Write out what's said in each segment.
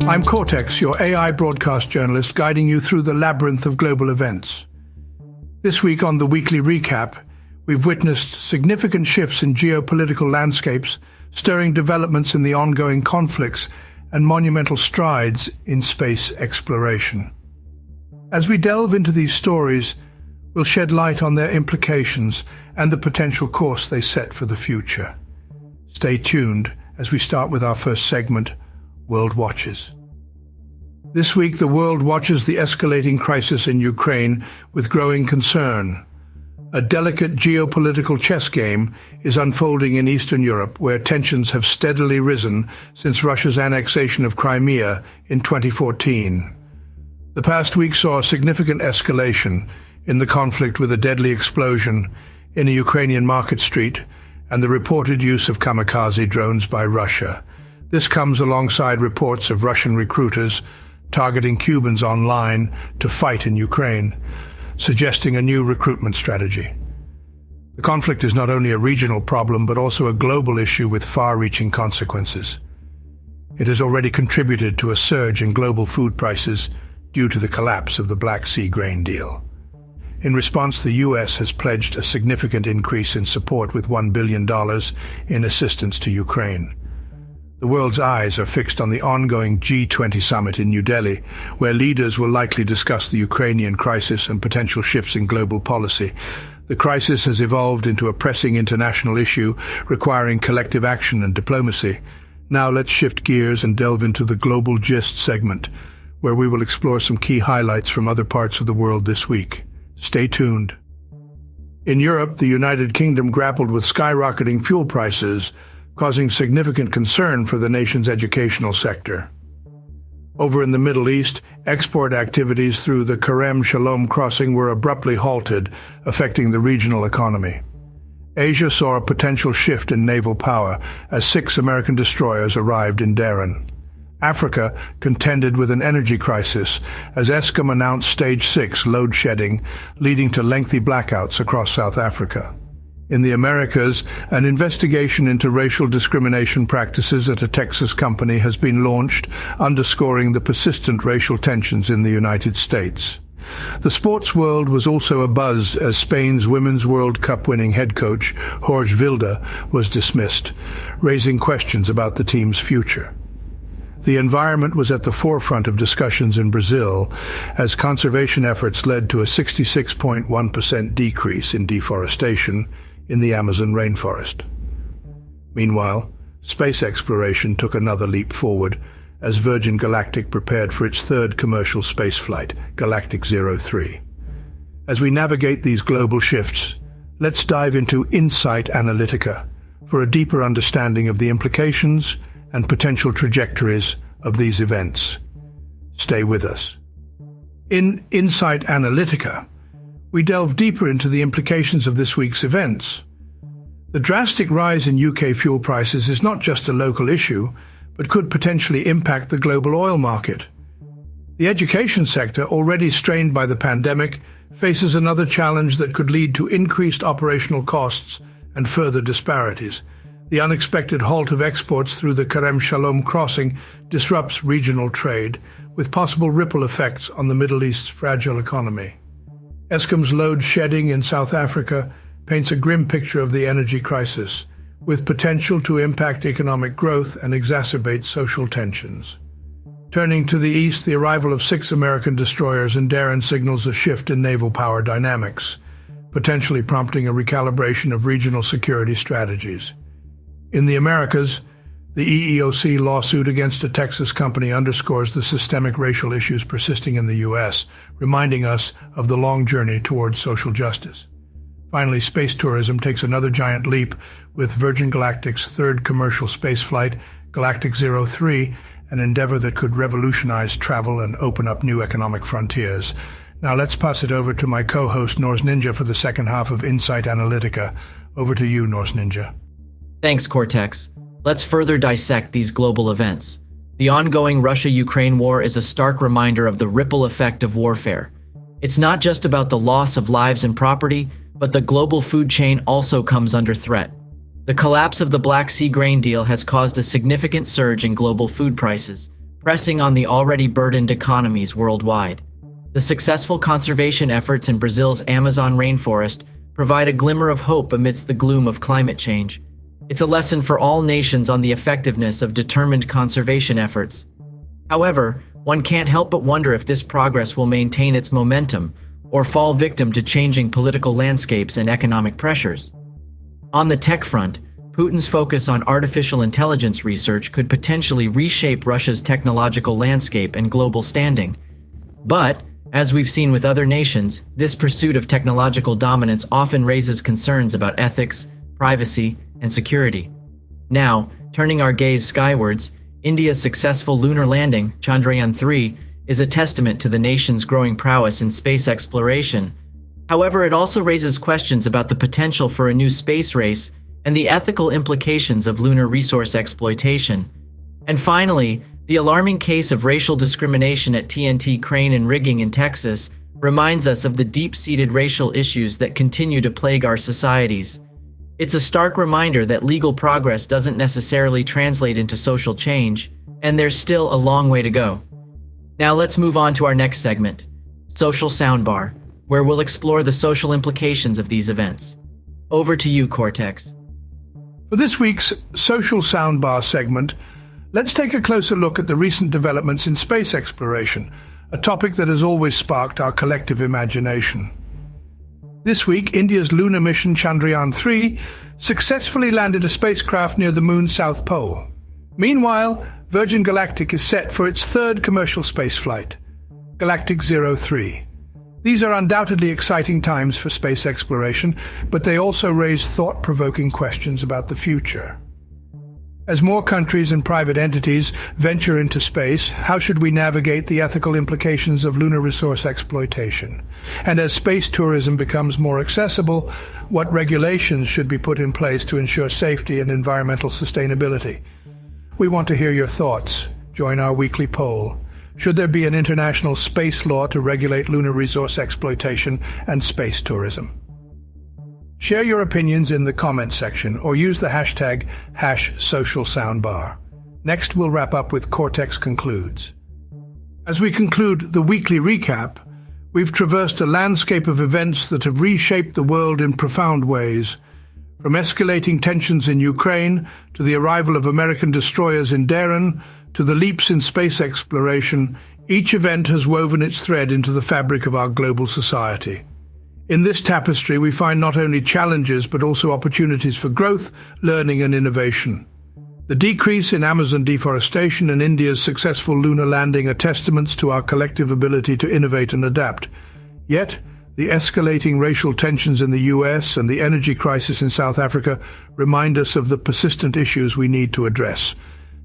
I'm Cortex, your AI broadcast journalist, guiding you through the labyrinth of global events. This week on the Weekly Recap, we've witnessed significant shifts in geopolitical landscapes, stirring developments in the ongoing conflicts, and monumental strides in space exploration. As we delve into these stories, we'll shed light on their implications and the potential course they set for the future. Stay tuned as we start with our first segment, World Watches. This week, the world watches the escalating crisis in Ukraine with growing concern. A delicate geopolitical chess game is unfolding in Eastern Europe, where tensions have steadily risen since Russia's annexation of Crimea in 2014. The past week saw a significant escalation in the conflict, with a deadly explosion in a Ukrainian market street and the reported use of kamikaze drones by Russia. This comes alongside reports of Russian recruiters targeting Cubans online to fight in Ukraine, suggesting a new recruitment strategy. The conflict is not only a regional problem, but also a global issue with far-reaching consequences. It has already contributed to a surge in global food prices due to the collapse of the Black Sea grain deal. In response, the U.S. has pledged a significant increase in support with $1 billion in assistance to Ukraine. The world's eyes are fixed on the ongoing G20 summit in New Delhi, where leaders will likely discuss the Ukrainian crisis and potential shifts in global policy. The crisis has evolved into a pressing international issue requiring collective action and diplomacy. Now let's shift gears and delve into the Global Gist segment, where we will explore some key highlights from other parts of the world this week. Stay tuned. In Europe, the United Kingdom grappled with skyrocketing fuel prices, causing significant concern for the nation's educational sector. Over in the Middle East, export activities through the Kerem Shalom crossing were abruptly halted, affecting the regional economy. Asia saw a potential shift in naval power as 6 American destroyers arrived in Darren. Africa contended with an energy crisis as Eskom announced Stage 6 load shedding, leading to lengthy blackouts across South Africa. In the Americas, an investigation into racial discrimination practices at a Texas company has been launched, underscoring the persistent racial tensions in the United States. The sports world was also abuzz as Spain's Women's World Cup winning head coach, Jorge Vilda, was dismissed, raising questions about the team's future. The environment was at the forefront of discussions in Brazil, as conservation efforts led to a 66.1% decrease in deforestation in the Amazon rainforest. Meanwhile, space exploration took another leap forward as Virgin Galactic prepared for its third commercial spaceflight, Galactic 03. As we navigate these global shifts, let's dive into Insight Analytica for a deeper understanding of the implications and potential trajectories of these events. Stay with us. In Insight Analytica, we delve deeper into the implications of this week's events. The drastic rise in UK fuel prices is not just a local issue, but could potentially impact the global oil market. The education sector, already strained by the pandemic, faces another challenge that could lead to increased operational costs and further disparities. The unexpected halt of exports through the Kerem Shalom crossing disrupts regional trade, with possible ripple effects on the Middle East's fragile economy. Eskom's load shedding in South Africa paints a grim picture of the energy crisis, with potential to impact economic growth and exacerbate social tensions. Turning to the east, the arrival of 6 American destroyers in Darren signals a shift in naval power dynamics, potentially prompting a recalibration of regional security strategies. In the Americas, the EEOC lawsuit against a Texas company underscores the systemic racial issues persisting in the U.S., reminding us of the long journey towards social justice. Finally, space tourism takes another giant leap with Virgin Galactic's third commercial spaceflight, Galactic 03, an endeavor that could revolutionize travel and open up new economic frontiers. Now let's pass it over to my co-host NorsNinja for the second half of Insight Analytica. Over to you, NorsNinja. Thanks, Cortex. Let's further dissect these global events. The ongoing Russia-Ukraine war is a stark reminder of the ripple effect of warfare. It's not just about the loss of lives and property, but the global food chain also comes under threat. The collapse of the Black Sea grain deal has caused a significant surge in global food prices, pressing on the already burdened economies worldwide. The successful conservation efforts in Brazil's Amazon rainforest provide a glimmer of hope amidst the gloom of climate change. It's a lesson for all nations on the effectiveness of determined conservation efforts. However, one can't help but wonder if this progress will maintain its momentum or fall victim to changing political landscapes and economic pressures. On the tech front, Putin's focus on artificial intelligence research could potentially reshape Russia's technological landscape and global standing. But, as we've seen with other nations, this pursuit of technological dominance often raises concerns about ethics, privacy, and security. Now, turning our gaze skywards, India's successful lunar landing, Chandrayaan-3, is a testament to the nation's growing prowess in space exploration. However, it also raises questions about the potential for a new space race and the ethical implications of lunar resource exploitation. And finally, the alarming case of racial discrimination at TNT Crane and Rigging in Texas reminds us of the deep-seated racial issues that continue to plague our societies. It's a stark reminder that legal progress doesn't necessarily translate into social change, and there's still a long way to go. Now let's move on to our next segment, Social Soundbar, where we'll explore the social implications of these events. Over to you, Cortex. For this week's Social Soundbar segment, let's take a closer look at the recent developments in space exploration, a topic that has always sparked our collective imagination. This week, India's lunar mission Chandrayaan-3 successfully landed a spacecraft near the Moon's south pole. Meanwhile, Virgin Galactic is set for its third commercial spaceflight, Galactic 03. These are undoubtedly exciting times for space exploration, but they also raise thought-provoking questions about the future. As more countries and private entities venture into space, how should we navigate the ethical implications of lunar resource exploitation? And as space tourism becomes more accessible, what regulations should be put in place to ensure safety and environmental sustainability? We want to hear your thoughts. Join our weekly poll. Should there be an international space law to regulate lunar resource exploitation and space tourism? Share your opinions in the comments section or use the hashtag #SocialSoundbar. Next, we'll wrap up with Cortex Concludes. As we conclude the weekly recap, we've traversed a landscape of events that have reshaped the world in profound ways. From escalating tensions in Ukraine, to the arrival of American destroyers in Darren, to the leaps in space exploration, each event has woven its thread into the fabric of our global society. In this tapestry, we find not only challenges but also opportunities for growth, learning and innovation. The decrease in Amazon deforestation and India's successful lunar landing are testaments to our collective ability to innovate and adapt. Yet, the escalating racial tensions in the US and the energy crisis in South Africa remind us of the persistent issues we need to address.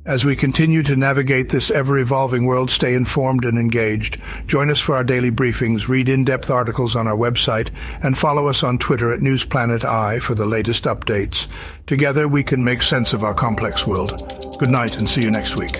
As we continue to navigate this ever-evolving world, stay informed and engaged. Join us for our daily briefings, read in-depth articles on our website, and follow us on Twitter at NewsPlanetI for the latest updates. Together, we can make sense of our complex world. Good night and see you next week.